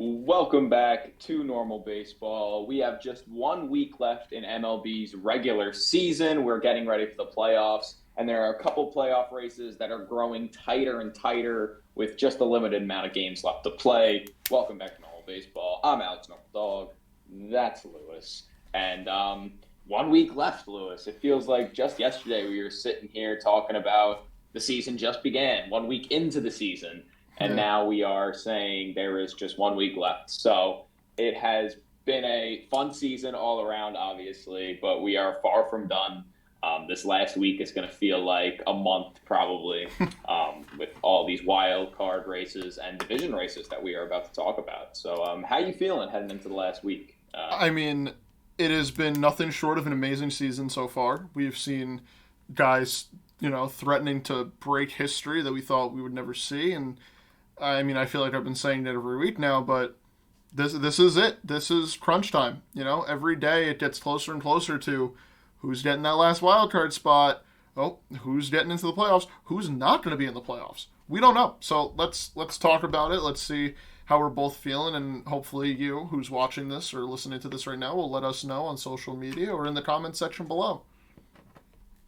Welcome back to normal baseball. We have just 1 week left in MLB's regular season. We're getting ready for the playoffs, and there are a couple playoff races that are growing tighter and tighter with just a limited amount of games left to play. Welcome back to normal baseball. I'm Alex Normal Dog. That's Lewis. And 1 week left, Lewis. It feels like just yesterday we were sitting here talking about the season just began, 1 week into the season. And Yeah. now we are saying there is just 1 week left. So it has been a fun season all around, obviously, but we are far from done. This last week is going to feel like a month, probably, with all these wild card races and division races that we are about to talk about. So, how you feeling heading into the last week? I mean, it has been nothing short of an amazing season so far. We've seen guys, threatening to break history that we thought we would never see. And I mean, I feel like I've been saying that every week now, but this is it. This is crunch time. Every day it gets closer and closer to who's getting that last wild card spot. Oh, who's getting into the playoffs? Who's not going to be in the playoffs? We don't know. So let's talk about it. Let's see how we're both feeling, and hopefully you, who's watching this or listening to this right now, will let us know on social media or in the comment section below.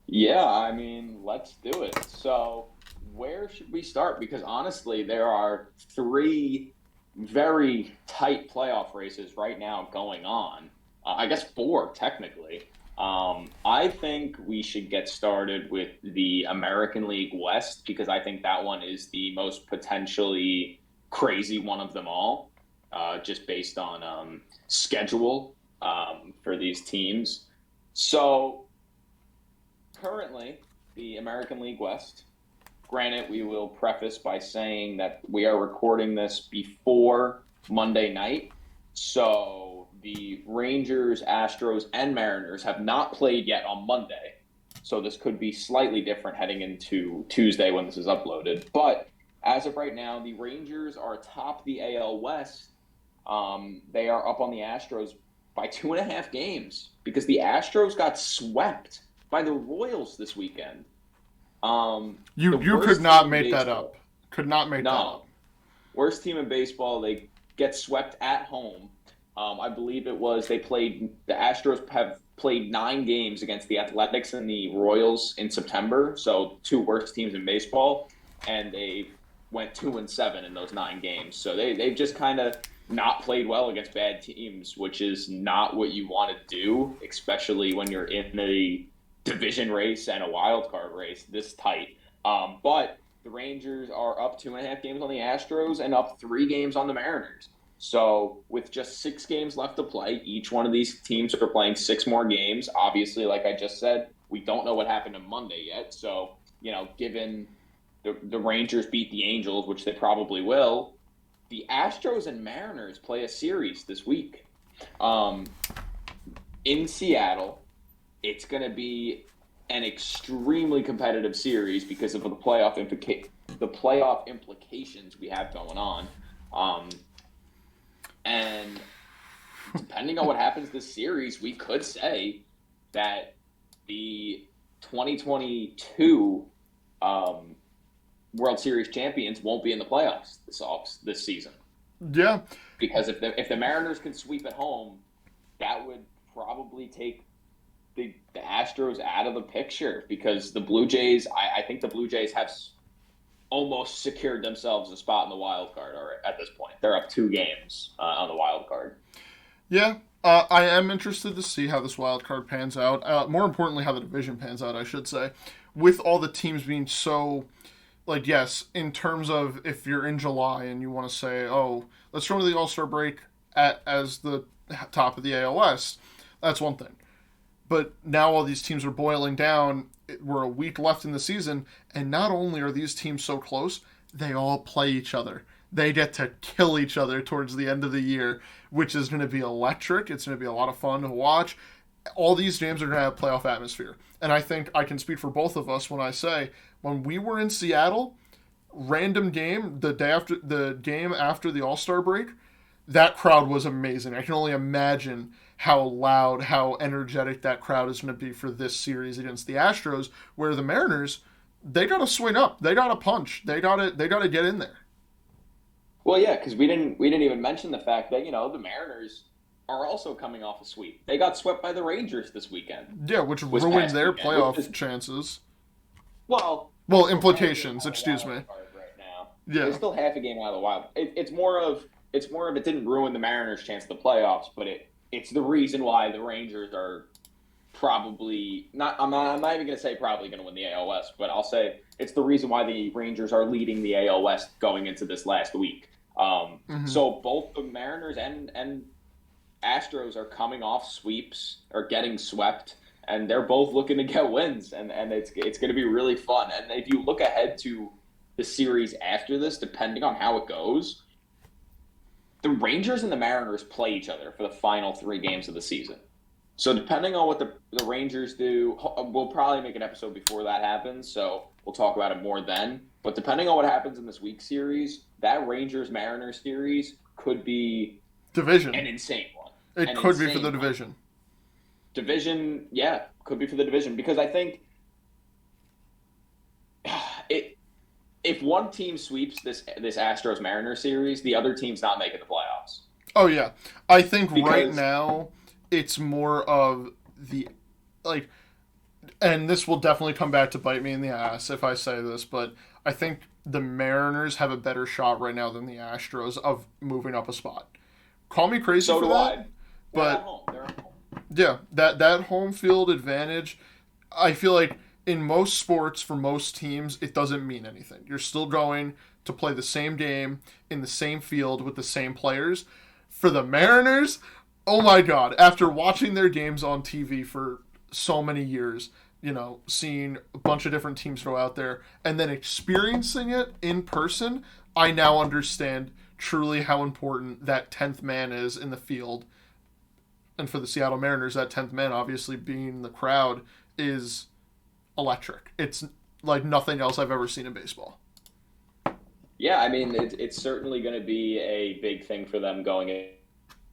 Yeah, I mean, let's do it. So, where should we start? Because honestly, there are three very tight playoff races right now going on. I guess four, technically. I think we should get started with the American League West because I think that one is the most potentially crazy one of them all, just based on schedule for these teams. So, currently, the American League West. Granted, we will preface by saying that we are recording this before Monday night. So the Rangers, Astros, and Mariners have not played yet on Monday. So this could be slightly different heading into Tuesday when this is uploaded. But as of right now, the Rangers are atop the AL West. They are up on the Astros by 2.5 games because the Astros got swept by the Royals this weekend. You The you could worst not team in make that up. baseball. Could not make that No, up. worst team in baseball. They get swept at home. I believe it was the Astros have played 9 games against the Athletics and the Royals in September. So two worst teams in baseball, and they went 2-7 in those 9 games. So they've just kind of not played well against bad teams, which is not what you want to do, especially when you're in the division race and a wild card race this tight. But the Rangers are up 2.5 games on the Astros and up 3 games on the Mariners. So with just 6 games left to play, each one of these teams are playing 6 more games. Obviously, like I just said, we don't know what happened on Monday yet. So, given the Rangers beat the Angels, which they probably will, the Astros and Mariners play a series this week um, in Seattle. It's going to be an extremely competitive series because of the playoff implications we have going on. Um, and depending on what happens this series, we could say that the 2022 um, World Series champions won't be in the playoffs this season Yeah, because if the Mariners can sweep at home, that would probably take the Astros out of the picture because the Blue Jays, I think the Blue Jays have almost secured themselves a spot in the wild card at this point. They're up 2 games on the wild card. yeah. I am interested to see how this wild card pans out. More importantly, how the division pans out, I should say. With all the teams being so, like, yes, in terms of if you're in July and you want to say, oh, let's throw into the All Star break as the top of the AL West, that's one thing. But now all these teams are boiling down. We're a week left in the season, and not only are these teams so close, they all play each other. They get to kill each other towards the end of the year, which is going to be electric. It's going to be a lot of fun to watch. All these games are going to have playoff atmosphere. And I think I can speak for both of us when I say when we were in Seattle, random game, the game after the All-Star break, that crowd was amazing. I can only imagine how loud, how energetic that crowd is going to be for this series against the Astros, where the Mariners, they got to swing up, they got to punch, they got to get in there. Well, yeah, because we didn't even mention the fact that the Mariners are also coming off a sweep. They got swept by the Rangers this weekend, Yeah, which was ruined past their weekend, which playoff is chances. they're Well, still half a game implications. out of the Excuse wild me. card right now. They're Yeah. still half a game out of the wild. It's more of it didn't ruin the Mariners' chance at the playoffs, but it's the reason why the Rangers are probably not. I'm not even going to say probably going to win the AL West, but I'll say it's the reason why the Rangers are leading the AL West going into this last week. Hmm. So both the Mariners and Astros are coming off sweeps or getting swept, and they're both looking to get wins, and it's going to be really fun. And if you look ahead to the series after this, depending on how it goes, the Rangers and the Mariners play each other for the final 3 games of the season. So depending on what the Rangers do, we'll probably make an episode before that happens. So we'll talk about it more then. But depending on what happens in this week's series, that Rangers Mariners series could be an Division. insane one. It An could be for insane the one. division. Division, yeah, could be for the division because I think it. If one team sweeps this Astros Mariners series, the other team's not making the playoffs Oh yeah, I think right because now it's more of the like, and this will definitely come back to bite me in the ass if I say this, but I think the Mariners have a better shot right now than the Astros of moving up a spot. Call me crazy so for do that, I. They're at but home. They're at home. yeah, that home field advantage, I feel like in most sports for most teams it doesn't mean anything. You're still going to play the same game in the same field with the same players. For the Mariners, oh my god, after watching their games on TV for so many years, seeing a bunch of different teams go out there and then experiencing it in person, I now understand truly how important that 10th man is in the field. And for the Seattle Mariners, that 10th man, obviously being the crowd, is electric. It's like nothing else I've ever seen in baseball. Yeah, I mean it's certainly going to be a big thing for them going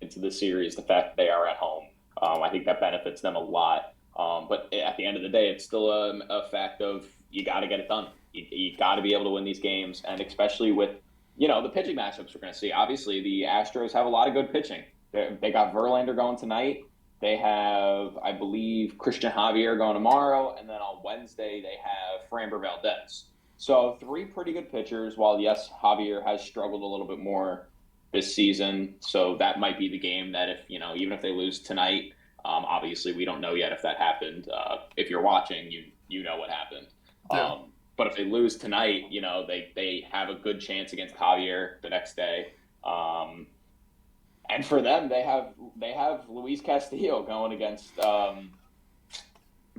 into the series. The fact that they are at home, I think that benefits them a lot. But at the end of the day, it's still a fact of you got to get it done. You got to be able to win these games, and especially with the pitching matchups we're going to see. Obviously, the Astros have a lot of good pitching. They got Verlander going tonight. They have, I believe, Christian Javier going tomorrow, and then on Wednesday they have Framber Valdez. So 3 pretty good pitchers. While yes, Javier has struggled a little bit more this season, so that might be the game that if even if they lose tonight, obviously we don't know yet if that happened. If you're watching, you know what happened. Yeah. But if they lose tonight, they have a good chance against Javier the next day. And for them, they have Luis Castillo going against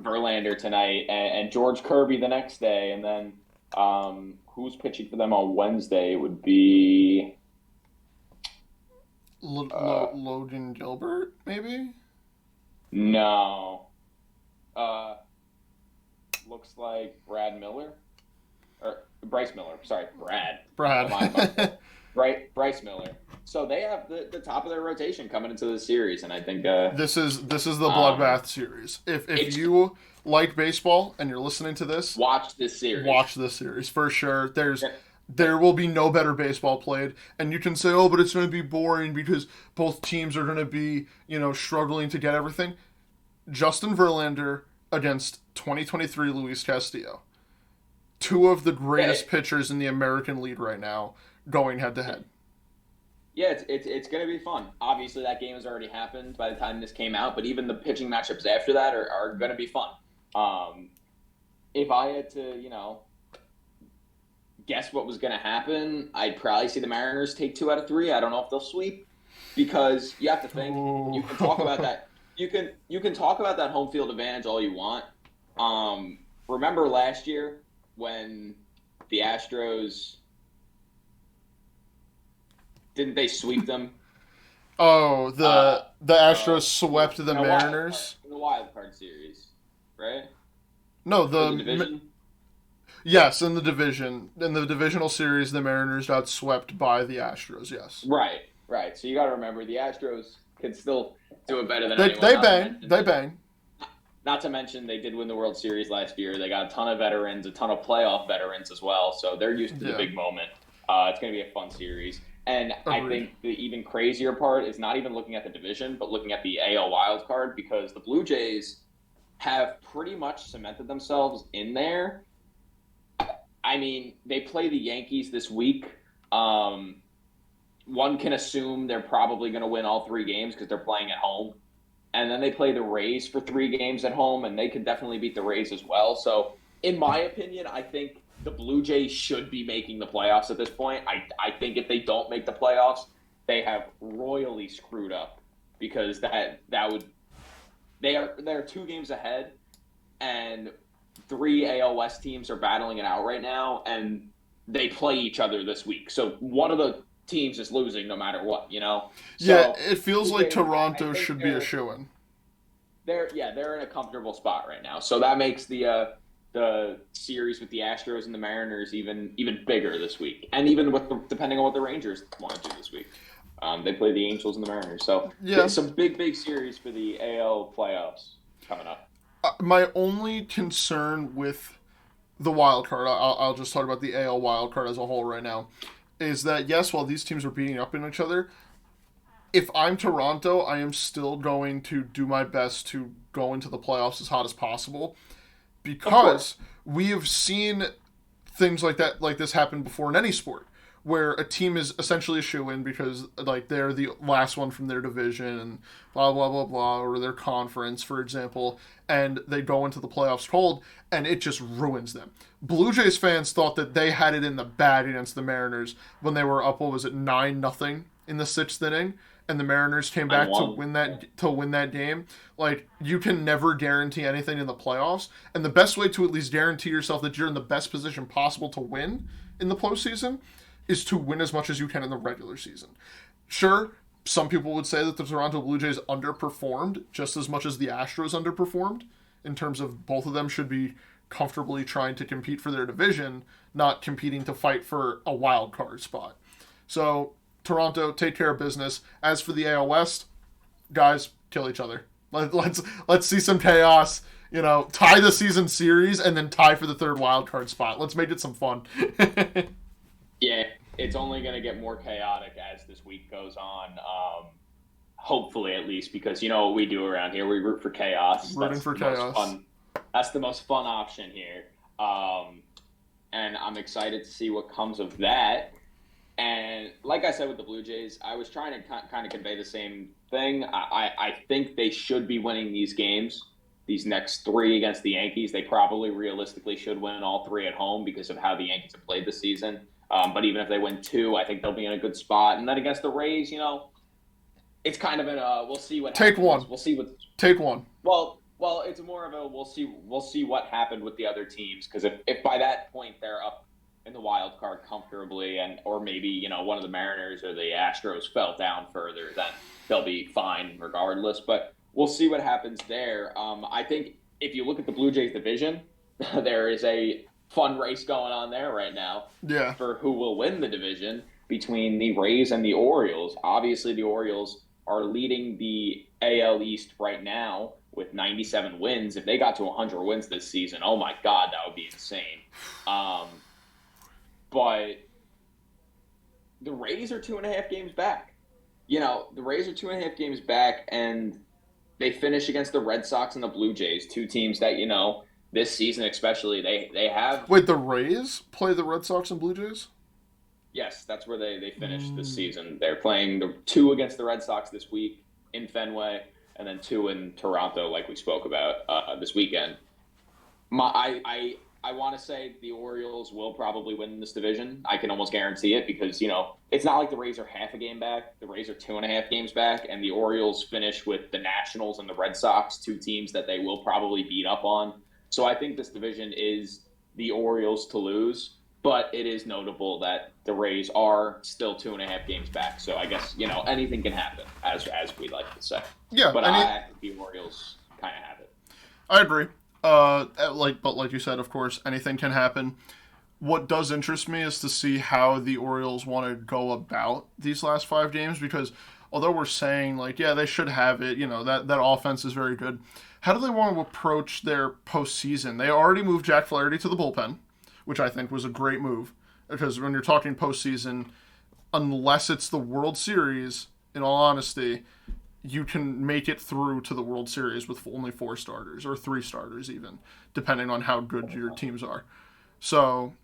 Verlander tonight, and George Kirby the next day, and then who's pitching for them on Wednesday would be uh, Logan Gilbert, maybe? no, uh, looks like Brad Miller or Bryce Miller. Sorry, Brad. Oh, Brad. Bryce Miller. So they have the top of their rotation coming into the series, and I think this is the um, bloodbath series. If it's you like baseball and you're listening to this, watch this series. watch this series for sure. There will be no better baseball played, and you can say, "Oh, but it's going to be boring because both teams are going to be, struggling to get everything." Justin Verlander against 2023 Luis Castillo, two of the Yeah, greatest pitchers in the American League right now, going head to head. yeah, it's going to be fun. Obviously, that game has already happened by the time this came out, but even the pitching matchups after that are going to be fun. Um, if I had to, guess what was going to happen, I'd probably see the Mariners take 2 out of 3. I don't know if they'll sweep because you have to think. You Ooh. can talk about that. You can talk about that home field advantage all you want. Remember last year when the Astros didn't they sweep them? Oh, Uh, the Astros so swept the in a wild card Mariners. in the wild card series, right? No, For the division. yes, in the divisional series, the Mariners got swept by the Astros. Yes, Right, right. So you got to remember the Astros can still do it better than they anyone. they bang, they bang. Not to mention they did win the World Series last year. They got a ton of veterans, a ton of playoff veterans as well. So they're used to the Yeah, big moment. It's going to be a fun series. And I Agreed. think the even crazier part is not even looking at the division, but looking at the AL wild card because the Blue Jays have pretty much cemented themselves in there. I mean, they play the Yankees this week. Um, One can assume they're probably going to win all three games because they're playing at home. And then they play the Rays for three games at home, and they could definitely beat the Rays as well. So, in my opinion, I think the Blue Jays should be making the playoffs at this point. I think if they don't make the playoffs, they have royally screwed up because that would they're two games ahead, and three AL West teams are battling it out right now, and they play each other this week. So one of the teams is losing no matter what, you know. Yeah, So it feels Blue like Jays, I Toronto think should be a shoo-in. they're in a comfortable spot right now. So that makes the series with the Astros and the Mariners even bigger this week, and even with depending on what the Rangers want to do this week. They play the Angels and the Mariners, so Yeah. some big series for the AL playoffs coming up. My only concern with the wild card, I'll just talk about the AL wild card as a whole right now, is that yes, while these teams are beating up in each other, if I'm Toronto, I am still going to do my best to go into the playoffs as hot as possible Of because course, we have seen things like that, like this happen before in any sport, where a team is essentially a shoe in because like they're the last one from their division and blah blah blah blah, or their conference, for example, and they go into the playoffs cold and it just ruins them. Blue Jays fans thought that they had it in the bag against the Mariners when they were up. What was it, 9-0 in the sixth inning? And the Mariners came I back to won. win Yeah. that game. Like you can never guarantee anything in the playoffs, and the best way to at least guarantee yourself that you're in the best position possible to win in the postseason is to win as much as you can in the regular season. Sure, some people would say that the Toronto Blue Jays underperformed just as much as the Astros underperformed in terms of both of them should be comfortably trying to compete for their division, not competing to fight for a wild card spot. So Toronto, take care of business. As for the AL West, guys, kill each other. Let's see some chaos. You know, tie the season series and then tie for the third wild card spot. Let's make it some fun. Yeah, it's only going to get more chaotic as this week goes on. Hopefully, at least, because you know what we do around here. We root for chaos. Rooting That's for the most chaos. fun. That's the most fun option here. Um, and I'm excited to see what comes of that. And like I said with the Blue Jays, I was trying to kind of convey the same thing. I think they should be winning these games, these next three against the Yankees. They probably realistically should win all three at home because of how the Yankees have played this season. But even if they win two, I think they'll be in a good spot. And then against the Rays, you know, it's kind of we'll see what Take one. happens. We'll see what Take one. well, it's more of a we'll see what happened with the other teams because if by that point they're up in the wild card comfortably and or maybe you know one of the Mariners or the Astros fell down further, then they'll be fine regardless. But we'll see what happens there. I think if you look at the Blue Jays division, there is a fun race going on there right now Yeah. for who will win the division between the Rays and the Orioles. Obviously, the Orioles are leading the AL East right now with 97 wins. If they got to 100 wins this season, oh my God, that would be insane. Um, but the Rays are 2.5 games back. You know, the Rays are 2.5 games back, and they finish against the Red Sox and the Blue Jays, two teams that, you know, this season especially, they have. Wait, the Rays play the Red Sox and Blue Jays? Yes, that's where they finished this Mm. season. They're playing the two against the Red Sox this week in Fenway, and then two in Toronto, like we spoke about this weekend. I want to say the Orioles will probably win this division. I can almost guarantee it because you know it's not like the Rays are half a game back. The Rays are 2.5 games back, and the Orioles finish with the Nationals and the Red Sox, two teams that they will probably beat up on. So I think this division is the Orioles to lose, but it is notable that the Rays are still 2.5 games back. So I guess you know anything can happen, as we like to say. Yeah, But and I think the Orioles kind of have it. I agree. Like you said, of course, anything can happen. What does interest me is to see how the Orioles want to go about these last 5 games because although we're saying like, yeah, they should have it, you know, that offense is very good. How do they want to approach their postseason? They already moved Jack Flaherty to the bullpen, which I think was a great move because when you're talking postseason, unless it's the World Series, in all honesty, you can make it through to the World Series with only 4 starters or 3 starters, even, depending on how good your teams are. So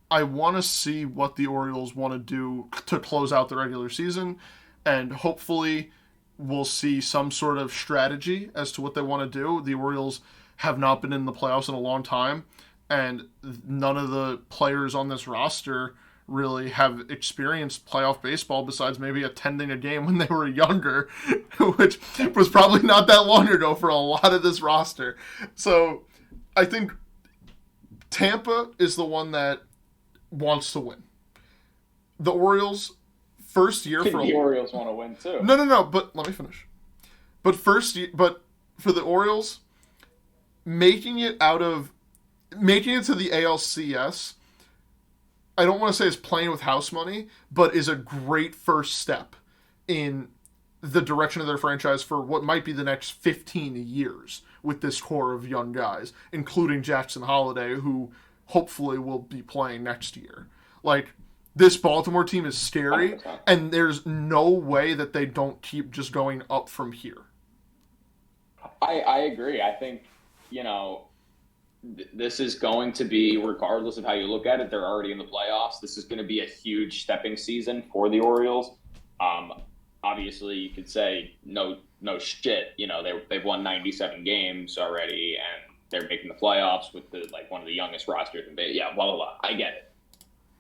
I want to see what the Orioles want to do to close out the regular season, and hopefully we'll see some sort of strategy as to what they want to do. The Orioles have not been in the playoffs in a long time, and none of the players on this roster really have experienced playoff baseball besides maybe attending a game when they were younger, which was probably not that long ago for a lot of this roster. So I think Tampa is the one that wants to win. The Orioles, first year for The Orioles want to win too. No. But let me finish. But for the Orioles, making it to the ALCS, I don't want to say it's playing with house money, but is a great first step in the direction of their franchise for what might be the next 15 years with this core of young guys, including Jackson Holliday, who hopefully will be playing next year. Like, this Baltimore team is scary, 100%. and there's no way that they don't keep just going up from here. I agree. I think, this is going to be, regardless of how you look at it, they're already in the playoffs. This is going to be a huge stepping season for the Orioles. Obviously, you could say no shit. They've won 97 games already, and they're making the playoffs with one of the youngest rosters in baseball. Yeah, blah blah blah. I get it.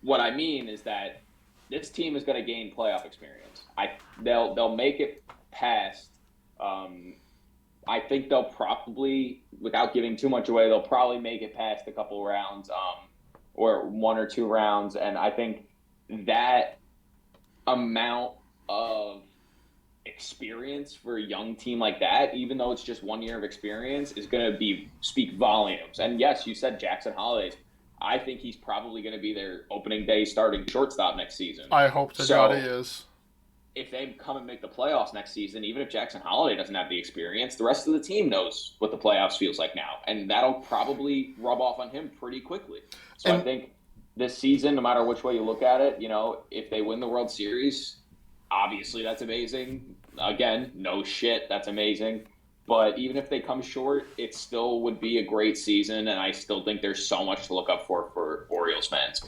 What I mean is that this team is going to gain playoff experience. They'll make it past. I think they'll probably, without giving too much away, they'll probably make it past a couple rounds, or 1 or 2 rounds. And I think that amount of experience for a young team like that, even though it's just 1 year of experience, is going to speak volumes. And yes, you said Jackson Holliday. I think he's probably going to be their opening day starting shortstop next season. I hope to God he is. If they come and make the playoffs next season, even if Jackson Holliday doesn't have the experience, the rest of the team knows what the playoffs feels like now. And that'll probably rub off on him pretty quickly. So I think this season, no matter which way you look at it, if they win the World Series, obviously that's amazing. Again, no shit, that's amazing. But even if they come short, it still would be a great season, and I still think there's so much to look up for Orioles fans,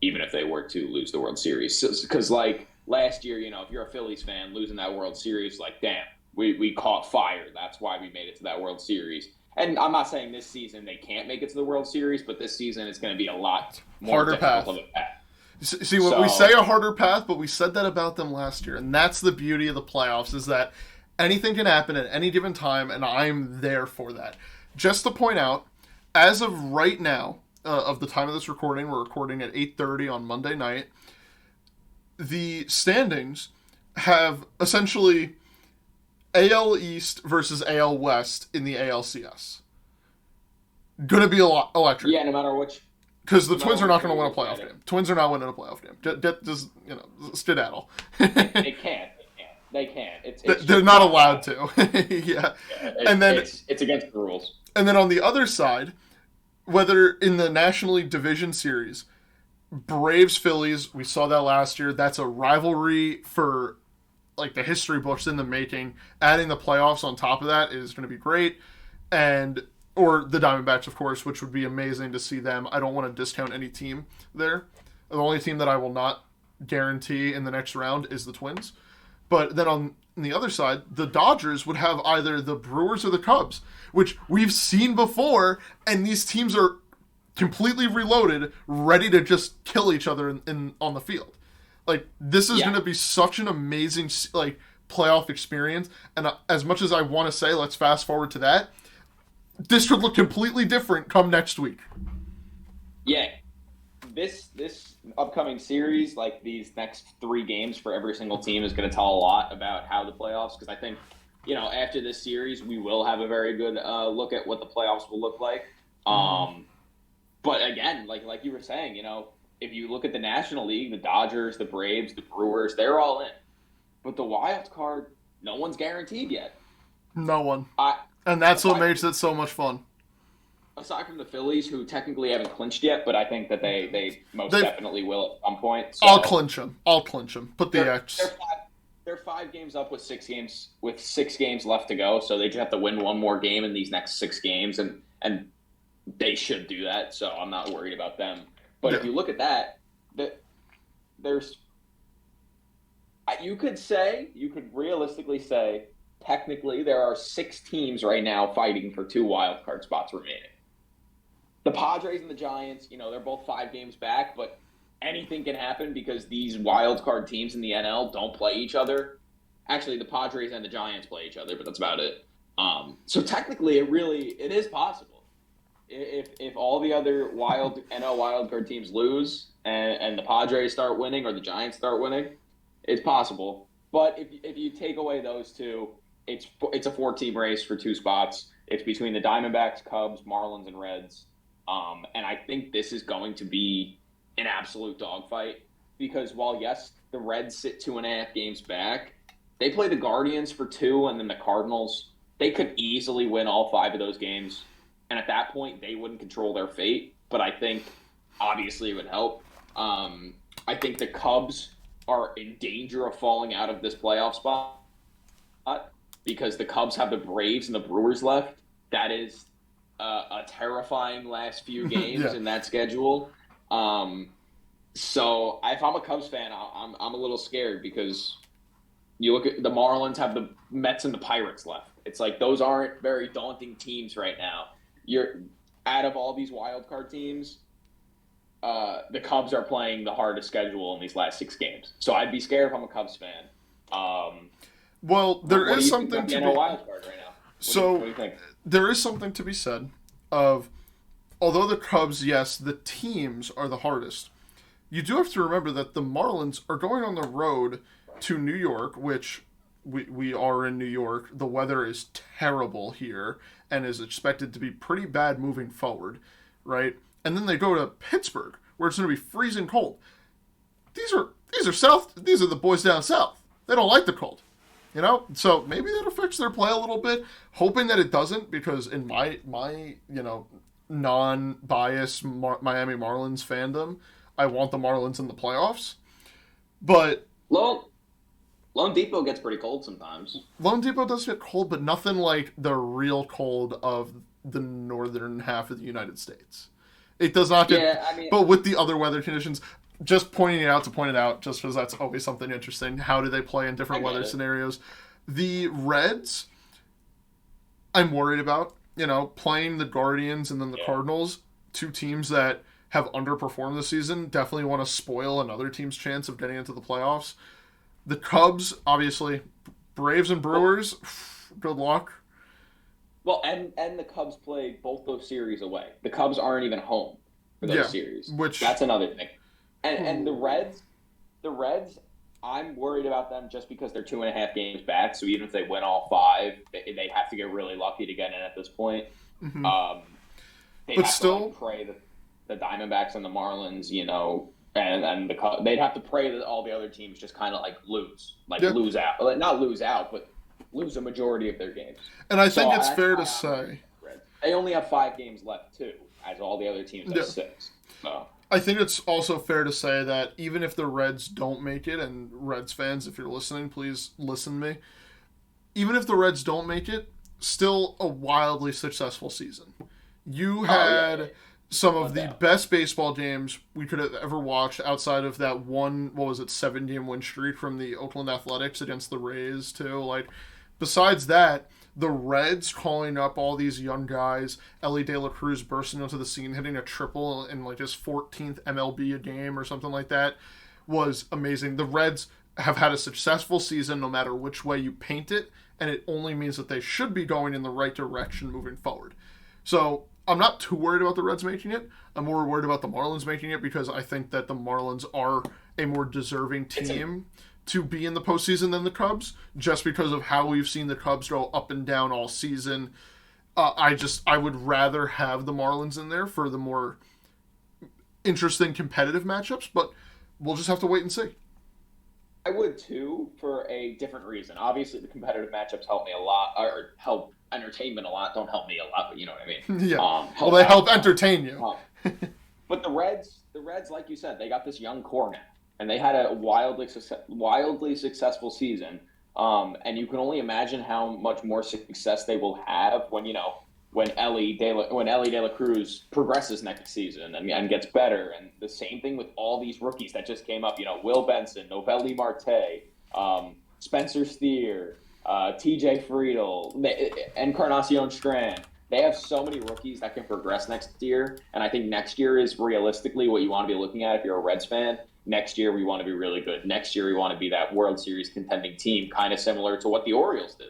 even if they were to lose the World Series. Because, last year, if you're a Phillies fan, losing that World Series, damn, we caught fire. That's why we made it to that World Series. And I'm not saying this season they can't make it to the World Series, but this season it's going to be a lot more harder path. Of a path. See, we say a harder path, but we said that about them last year, and that's the beauty of the playoffs, is that anything can happen at any given time, and I'm there for that. Just to point out, as of right now, of the time of this recording, we're recording at 8:30 on Monday night, the standings have essentially AL East versus AL West in the ALCS. Going to be a lot electric. Yeah, no matter which. Because the Twins are not going to win a playoff game. Twins are not winning a playoff game. Just skedaddle. They can't. They can't. They're not allowed to. Yeah. And then it's against the rules. And then on the other side, whether in the National League Division Series, Braves Phillies, we saw that last year. That's a rivalry for the history books in the making. Adding the playoffs on top of that is going to be great. Or the Diamondbacks, of course, which would be amazing to see them. I don't want to discount any team there. The only team that I will not guarantee in the next round is the Twins. But then on the other side, the Dodgers would have either the Brewers or the Cubs, which we've seen before, and these teams are completely reloaded, ready to just kill each other on the field. This is going to be such an amazing playoff experience, and as much as I want to say, let's fast forward to that, this could look completely different come next week. Yeah. This upcoming series, these next 3 games for every single team, is going to tell a lot about how the playoffs, because I think, after this series, we will have a very good look at what the playoffs will look like. But again, like you were saying, if you look at the National League, the Dodgers, the Braves, the Brewers, they're all in. But the wild card, no one's guaranteed yet. No one. And that's what makes it so much fun. aside from the Phillies, who technically haven't clinched yet, but I think that they most They've, definitely will at some point. I'll So clinch them. I'll clinch them. Put the they're they're X. five, they're 5 games up with 6 games left to go. So they just have to win one more game in these next 6 games, and they should do that. So I'm not worried about them. But Yeah. if you look at that, there's you could realistically say technically there are 6 teams right now fighting for 2 wild card spots remaining. The Padres and the Giants, they're both 5 games back, but anything can happen because these wild card teams in the NL don't play each other. Actually, the Padres and the Giants play each other, but that's about it. So technically, it is possible. If all the other NL wild card teams lose and the Padres start winning or the Giants start winning, it's possible. But if you take away those two, it's a 4-team race for 2 spots. It's between the Diamondbacks, Cubs, Marlins, and Reds. And I think this is going to be an absolute dogfight because while, yes, the Reds sit 2.5 games back, they play the Guardians for 2 and then the Cardinals. They could easily win all 5 of those games. And at that point, they wouldn't control their fate. But I think, obviously, it would help. I think the Cubs are in danger of falling out of this playoff spot because the Cubs have the Braves and the Brewers left. That is a terrifying last few games Yeah. in that schedule. So if I'm a Cubs fan, I'm a little scared because you look at the Marlins have the Mets and the Pirates left. It's like those aren't very daunting teams right now. You're out of all these wild card teams, the Cubs are playing the hardest schedule in these last 6 games. So I'd be scared if I'm a Cubs fan. Well, there What do is you think something about the to NL be. wild card right now? What do you think? There is something to be said of, although the Cubs, yes, the teams are the hardest. You do have to remember that the Marlins are going on the road to New York, which we are in New York. The weather is terrible here and is expected to be pretty bad moving forward, right? And then they go to Pittsburgh, where it's going to be freezing cold. These are south. These are the boys down south. They don't like the cold, So maybe that affects their play a little bit. Hoping that it doesn't, because in my non-biased Miami Marlins fandom, I want the Marlins in the playoffs. But Lone Depot gets pretty cold sometimes. Lone Depot does get cold, but nothing like the real cold of the northern half of the United States. It does not get. Yeah, I mean, But with the other weather conditions, just pointing it out to point it out, just because that's always something interesting. How do they play in different weather scenarios? The Reds, I'm worried about. Playing the Guardians and then the Cardinals, 2 teams that have underperformed this season, definitely want to spoil another team's chance of getting into the playoffs. The Cubs, obviously, Braves and Brewers, good luck. Well, and the Cubs play both those series away. The Cubs aren't even home for those series. That's another thing. And the Reds, I'm worried about them just because they're 2.5 games back. So even if they win all 5, they have to get really lucky to get in at this point. Mm-hmm. But still, pray that the Diamondbacks and the Marlins, and they'd have to pray that all the other teams just kind of lose out, not lose out, but lose a majority of their games. And I think it's fair to say they only have 5 games left too, as all the other teams have 6. So I think it's also fair to say that even if the Reds don't make it, and Reds fans, if you're listening, please listen to me. Even if the Reds don't make it, still a wildly successful season. You had some of the best baseball games we could have ever watched outside of that one, 7-game win streak from the Oakland Athletics against the Rays, too. Besides that, the Reds calling up all these young guys, Ellie De La Cruz bursting onto the scene, hitting a triple in his 14th MLB a game or something like that, was amazing. The Reds have had a successful season no matter which way you paint it, and it only means that they should be going in the right direction moving forward. So I'm not too worried about the Reds making it. I'm more worried about the Marlins making it because I think that the Marlins are a more deserving team to be in the postseason than the Cubs, just because of how we've seen the Cubs go up and down all season. I would rather have the Marlins in there for the more interesting competitive matchups, but we'll just have to wait and see. I would too, for a different reason. Obviously, the competitive matchups help me a lot, or help entertainment a lot. Don't help me a lot, but you know what I mean. Yeah. Well, Help they out a help lot. entertain you. But the Reds, like you said, they got this young core now, and they had a wildly successful season. And you can only imagine how much more success they will have when Ellie De La Cruz progresses next season and gets better. And the same thing with all these rookies that just came up. Will Benson, Novelli Marte, Spencer Steer, T.J. Friedel, Encarnacion Strand. They have so many rookies that can progress next year, and I think next year is realistically what you want to be looking at if you're a Reds fan. Next year we want to be really good. Next year we want to be that World Series contending team, kind of similar to what the Orioles did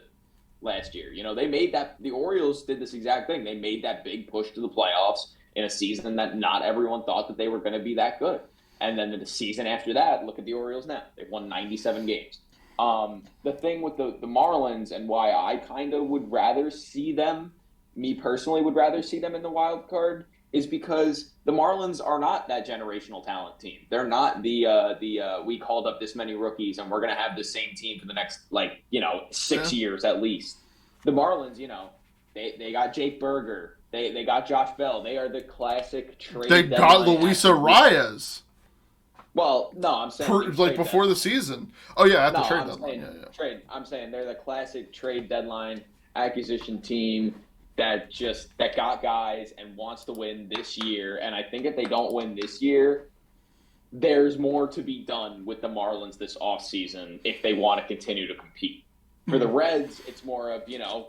last year. The Orioles did this exact thing. They made that big push to the playoffs in a season that not everyone thought that they were going to be that good. And then the season after that, look at the Orioles now. They've won 97 games. The thing with the Marlins and why I kind of would rather see them, me personally would rather see them in the wild card, is because the Marlins are not that generational talent team. They're not the we called up this many rookies and we're going to have the same team for the next 6 years at least. The Marlins, they got Jake Berger, they got Josh Bell. They are the classic trade. They got Luis Arias. Well, no, I'm saying before the season. Oh yeah, at the trade deadline. Trade. I'm saying they're the classic trade deadline acquisition team that got guys and wants to win this year. And I think if they don't win this year, there's more to be done with the Marlins this offseason if they want to continue to compete. For the Reds, it's more of,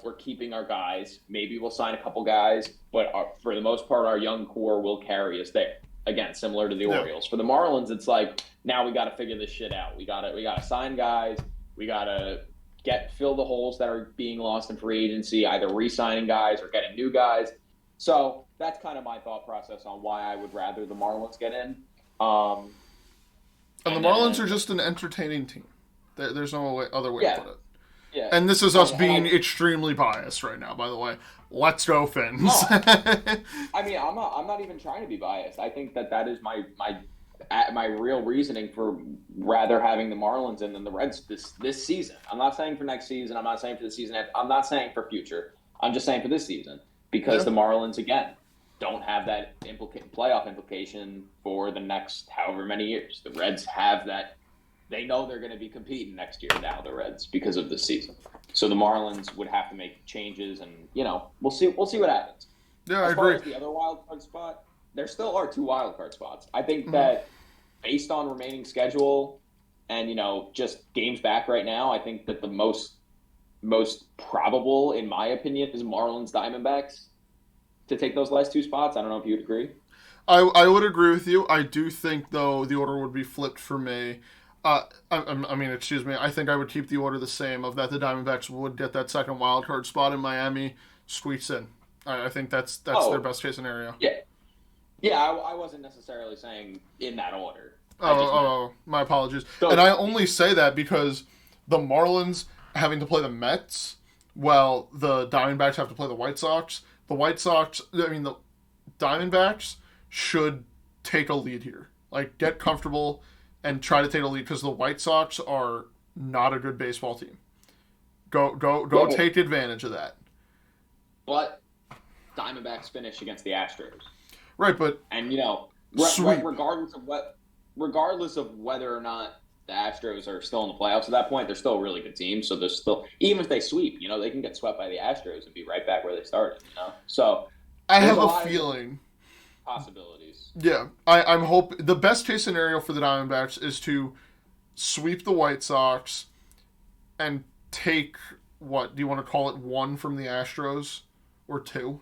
we're keeping our guys. Maybe we'll sign a couple guys, but for the most part, our young core will carry us there. Again, similar to the Orioles. For the Marlins, it's like, now we got to figure this shit out. We got to sign guys. We got to fill the holes that are being lost in free agency, either re-signing guys or getting new guys. So that's kind of my thought process on why I would rather the Marlins get in. And the Marlins are just an entertaining team. There's no other way to put it. Yeah. And this is us being extremely biased right now, by the way. Let's go, Finns. No, I mean, I'm not even trying to be biased. I think that is my real reasoning for rather having the Marlins in than the Reds this season. I'm not saying for next season. I'm not saying for the season. I'm not saying for future. I'm just saying for this season because the Marlins, again, don't have that playoff implication for the next however many years. The Reds have that. They know they're going to be competing next year now, the Reds, because of this season. So the Marlins would have to make changes, and we'll see what happens. Yeah, I agree. As far as the other wild card spot, there still are 2 wild card spots. I think that based on remaining schedule and just games back right now, I think that the most probable, in my opinion, is Marlins Diamondbacks to take those last 2 spots. I don't know if you'd agree. I would agree with you. I do think though the order would be flipped for me. Excuse me. I think I would keep the order the same of that the Diamondbacks would get that second wild card spot in Miami squeaks in. I think that's their best case scenario. Yeah. I wasn't necessarily saying in that order. My apologies. And I only say that because the Marlins having to play the Mets, while the Diamondbacks have to play the White Sox. The Diamondbacks should take a lead here. Get comfortable and try to take a lead because the White Sox are not a good baseball team. Go take advantage of that. But Diamondbacks finish against the Astros. Right, but regardless of whether or not the Astros are still in the playoffs at that point, they're still a really good team. So they're still, even if they sweep, they can get swept by the Astros and be right back where they started. So I have a feeling possibilities. Yeah, I'm hoping the best case scenario for the Diamondbacks is to sweep the White Sox and take what do you want to call it, 1 from the Astros or 2?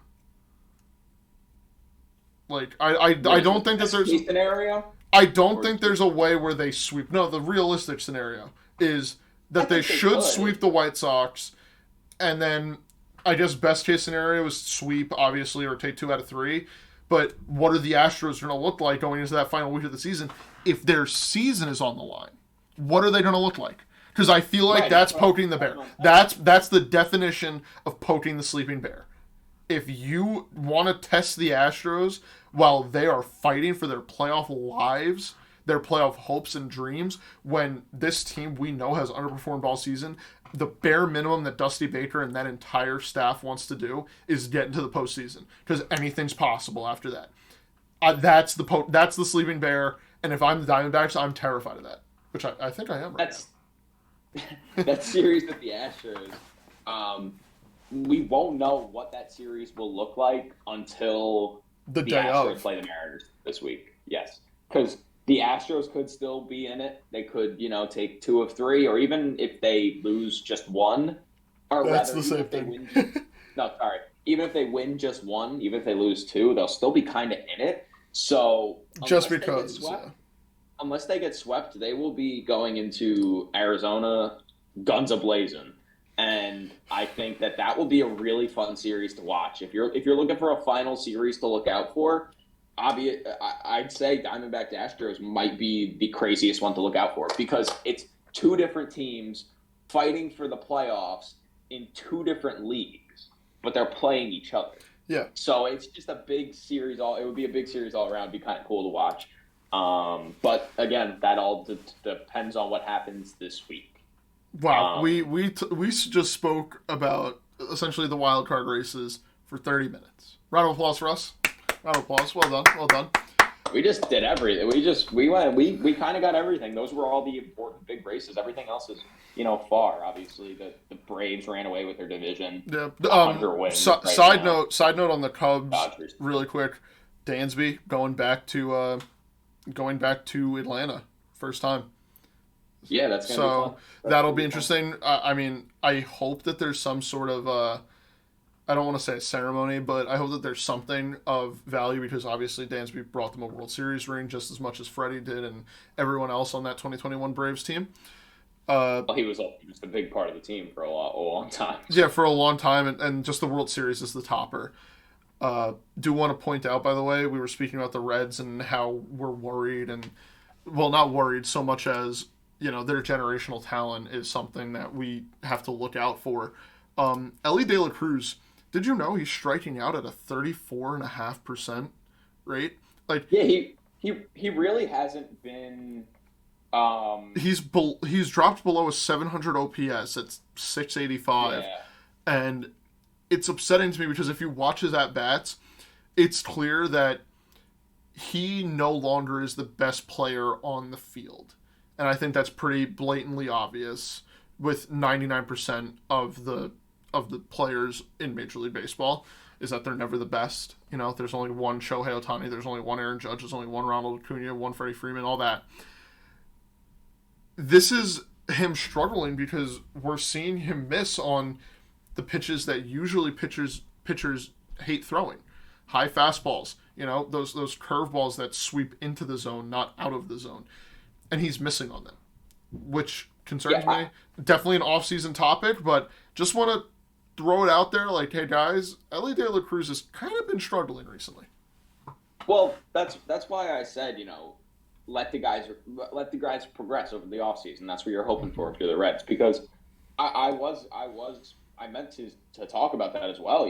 I don't think that there's scenario. I don't think there's a way where they sweep. No, the realistic scenario is that they should sweep the White Sox, and then I guess best case scenario is sweep, obviously, or take 2 out of 3. But what are the Astros going to look like going into that final week of the season if their season is on the line? What are they going to look like? Because I feel like that's poking the bear. That's the definition of poking the sleeping bear. If you want to test the Astros while they are fighting for their playoff lives, their playoff hopes and dreams when this team we know has underperformed all season. The bare minimum that Dusty Baker and that entire staff wants to do is get into the postseason because anything's possible after that. That's the sleeping bear, and if I'm the Diamondbacks, I'm terrified of that, which I think I am right now. That series with the Astros. We won't know what that series will look like until The the day Astros of. play the Mariners this week. Yes, because the Astros could still be in it. They could, take 2 of 3, or even if they lose just one, or That's rather, the same even if they thing. win. No, sorry. Even if they win just one, even if they lose 2, they'll still be kind of in it. So Just unless they get because, swept, yeah. unless they get swept, they will be going into Arizona guns a-blazing. And I think that will be a really fun series to watch. If you're looking for a final series to look out for, I'd say Diamondback to Astros might be the craziest one to look out for because it's 2 different teams fighting for the playoffs in 2 different leagues, but they're playing each other. Yeah. So it's just a big series. It would be a big series all around. It'd be kind of cool to watch. But again, that all depends on what happens this week. Wow, we just spoke about essentially the wild card races for 30 minutes. Round of applause for us. Round of applause. Well done. Well done. We just did everything. We kind of got everything. Those were all the important big races. Everything else is far. Obviously, the Braves ran away with their division. Yeah. 100 wins. Side note on the Cubs, Dodgers. really quick. Dansby going back to Atlanta, first time. Yeah, that's gonna be fun. That'll be interesting. I mean, I hope that there's some sort of I don't want to say a ceremony, but I hope that there's something of value because obviously Dansby brought them a World Series ring just as much as Freddie did and everyone else on that 2021 Braves team. He was a big part of the team for a long time. Yeah, for a long time, and just the World Series is the topper. Do want to point out, by the way, we were speaking about the Reds and how we're worried, and well, not worried so much as their generational talent is something that we have to look out for. Ellie De La Cruz, did you know he's striking out at a 34.5% rate? Like, yeah, he really hasn't been. He's dropped below a 700 OPS at 685, Yeah. and it's upsetting to me because if you watch his at bats, it's clear that he no longer is the best player on the field, and I think that's pretty blatantly obvious with 99% of the players in Major League Baseball is that they're never the best. There's only one Shohei Ohtani, there's only one Aaron Judge, there's only one Ronald Acuna, one Freddie Freeman, all that. This is him struggling because we're seeing him miss on the pitches that usually pitchers hate throwing. High fastballs, those curveballs that sweep into the zone, not out of the zone. And he's missing on them, which concerns me. Definitely an off-season topic, but just want to throw it out there like, hey guys, Ellie De La Cruz has kind of been struggling recently. Well, that's why I said, let the guys progress over the offseason. That's what you're hoping for if you're the Reds, because I meant to talk about that as well.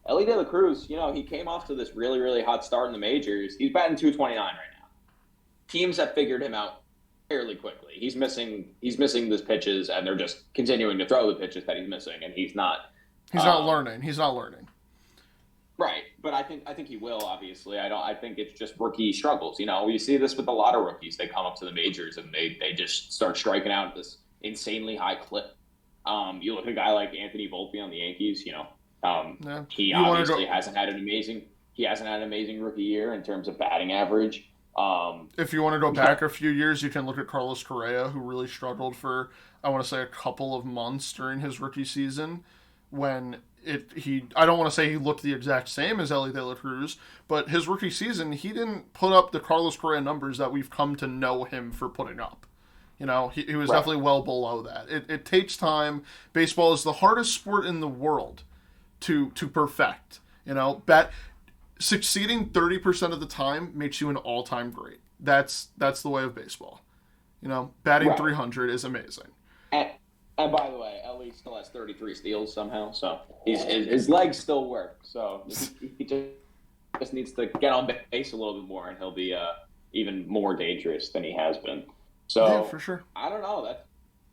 Ellie De La Cruz, he came off to this really, really hot start in the majors. He's batting 229 right now. Teams have figured him out fairly quickly. He's missing these pitches, and they're just continuing to throw the pitches that he's missing, and he's not. He's not learning. He's not learning. Right, but I think he will. Obviously, I think it's just rookie struggles. You see this with a lot of rookies. They come up to the majors and they just start striking out at this insanely high clip. You look at a guy like Anthony Volpe on the Yankees. He obviously hasn't had an amazing rookie year in terms of batting average. If you want to go back a few years, you can look at Carlos Correa, who really struggled for, I want to say, a couple of months during his rookie season when I don't want to say he looked the exact same as Ellie De La Cruz, but his rookie season, he didn't put up the Carlos Correa numbers that we've come to know him for putting up. He was Right. definitely well below that. It takes time. Baseball is the hardest sport in the world to perfect. Succeeding 30% of the time makes you an all-time great. That's the way of baseball. Batting Right. 300 is amazing. And by the way, Ellie still has 33 steals somehow, so his legs still work. So he just needs to get on base a little bit more, and he'll be even more dangerous than he has been. Yeah, So for sure. I don't know.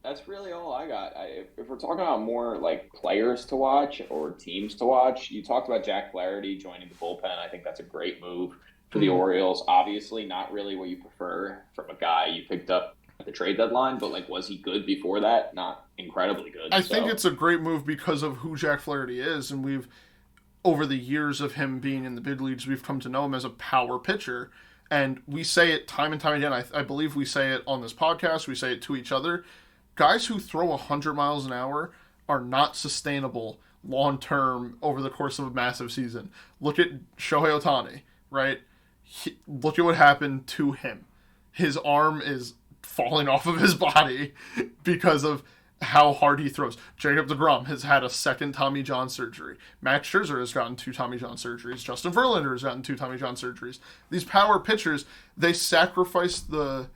That's really all I got. If we're talking about more like players to watch or teams to watch, you talked about Jack Flaherty joining the bullpen. I think that's a great move for the Mhm. Orioles. Obviously, not really what you prefer from a guy you picked up at the trade deadline, but like, was he good before that? Not incredibly good. I think So it's a great move because of who Jack Flaherty is, and we've over the years of him being in the big leagues, we've come to know him as a power pitcher. And we say it time and time again. I believe we say it on this podcast. We say it to each other. Guys who throw 100 miles an hour are not sustainable long term over the course of a massive season. Look at Shohei Ohtani, right? Look at what happened to him. His arm is falling off of his body because of how hard he throws. Jacob deGrom has had a second Tommy John surgery. Max Scherzer has gotten 2 Tommy John surgeries. Justin Verlander has gotten 2 Tommy John surgeries. These power pitchers, they sacrifice the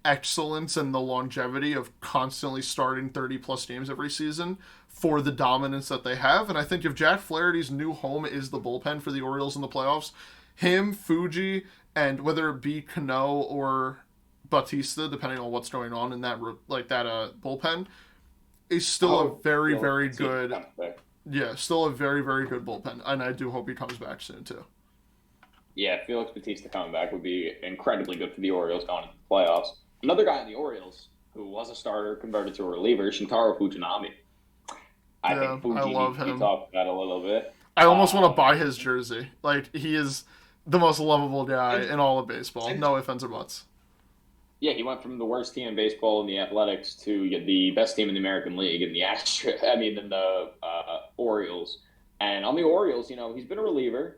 excellence and the longevity of constantly starting 30 plus games every season for the dominance that they have. And I think if Jack Flaherty's new home is the bullpen for the Orioles in the playoffs, him, Fuji, and whether it be Cano or Bautista, depending on what's going on in that bullpen, is still a very, very good, yeah, still a very, very good bullpen. And I do hope he comes back soon too. yeah, Felix Bautista coming back would be incredibly good for the Orioles going into the playoffs. Another guy in the Orioles who was a starter converted to a reliever, Shintaro Fujinami. I Yeah, think Fuji I love needs to be him. talked about a little bit. I almost want to Um, buy his jersey. Like, he is the most lovable guy in all of baseball. since No offense or buts. Yeah, he went from the worst team in baseball in the Athletics to the best team in the American League in the in the Orioles. And on the Orioles, he's been a reliever.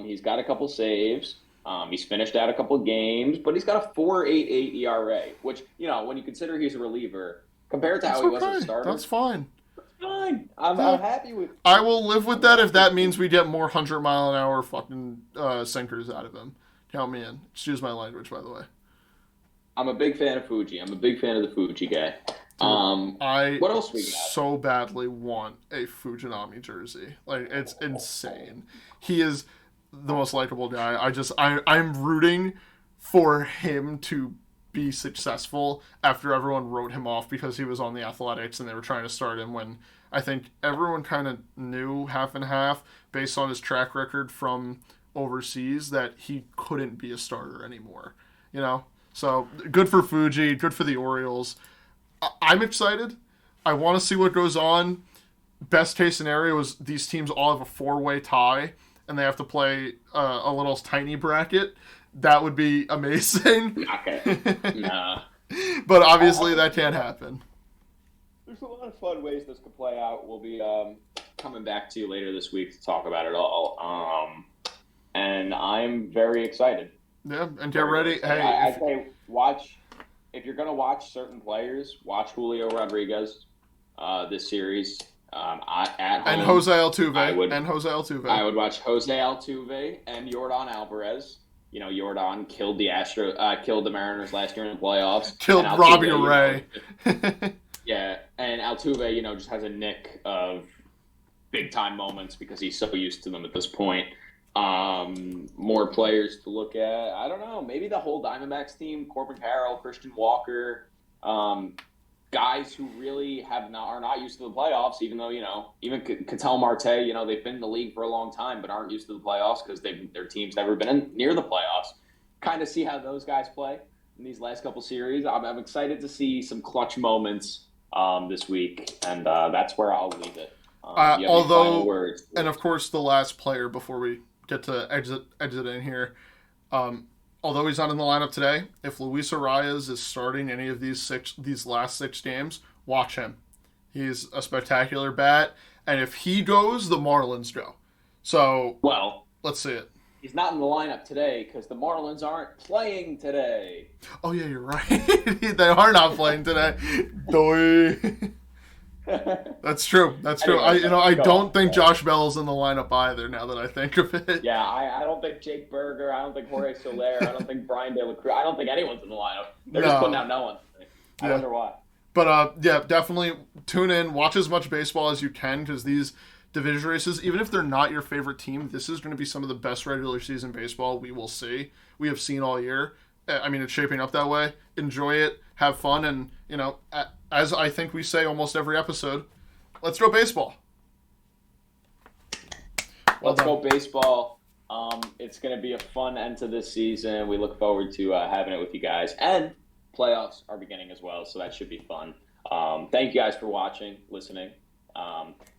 He's got a couple saves. He's finished out a couple games, but he's got a 4.88 ERA, which when you consider he's a reliever compared to That's how he was a okay. starter, That's fine. fine. I'm Yeah. happy with. I will live with that if that means we get more 100-mile-an-hour fucking sinkers out of him. Count me in. Excuse my language, by the way. I'm a big fan of Fuji. I'm a big fan of the Fuji guy. Dude, I What else we got? so badly want a Fujinami jersey. Like, it's insane. He is the most likable guy. I'm rooting for him to be successful after everyone wrote him off because he was on the Athletics and they were trying to start him when I think everyone kind of knew half and half based on his track record from overseas that he couldn't be a starter anymore. You know? So good for Fuji, good for the Orioles. I'm excited. I want to see what goes on. Best case scenario is these teams all have a 4-way tie and they have to play a little tiny bracket. That would be amazing. Okay. Nah. But obviously that can't happen. There's a lot of fun ways this could play out. We'll be coming back to you later this week to talk about it all. And I'm very excited. Yeah, and get ready. Hey, I'd say watch if you're going to watch certain players. Watch Julio Rodriguez this series. At home, and Jose Altuve. I would watch Jose Altuve and Yordan Alvarez. Yordan killed killed the Mariners last year in the playoffs. Killed And Robbie Altuve, Ray. Yeah, and Altuve, just has a nick of big time moments because he's so used to them at this point. More players to look at. I don't know. Maybe the whole Diamondbacks team: Corbin Carroll, Christian Walker, guys who really are not used to the playoffs. Even though even Ketel Marte, they've been in the league for a long time, but aren't used to the playoffs because their team's never been near the playoffs. Kind of see how those guys play in these last couple series. I'm excited to see some clutch moments this week, and that's where I'll leave it. Although, and of course, the last player before we get to exit in here. Although he's not in the lineup today, if Luis Arias is starting any of these last 6 games, watch him. He's a spectacular bat, and if he goes, the Marlins go. So, let's see it. He's not in the lineup today because the Marlins aren't playing today. Oh yeah, you're right. They are not playing today. That's true. Anyway, I don't think Josh Bell's in the lineup either. Now that I think of it. Yeah, I don't think Jake Berger. I don't think Jorge Soler. I don't think Brian De La Cruz. I don't think anyone's in the lineup. They're just putting out no one. I wonder why. But yeah, definitely tune in. Watch as much baseball as you can because these division races, even if they're not your favorite team, this is going to be some of the best regular season baseball we have seen all year. I mean, it's shaping up that way. Enjoy it, have fun, and, as I think we say almost every episode, let's go baseball. Let's go baseball. It's going to be a fun end to this season. We look forward to having it with you guys. And playoffs are beginning as well, so that should be fun. Thank you guys for watching, listening.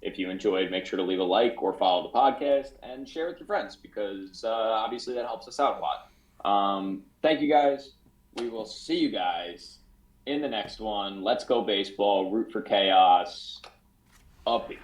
If you enjoyed, make sure to leave a like or follow the podcast and share with your friends because obviously that helps us out a lot. Thank you guys. We will see you guys in the next one. Let's go baseball. Root for chaos. Uppy.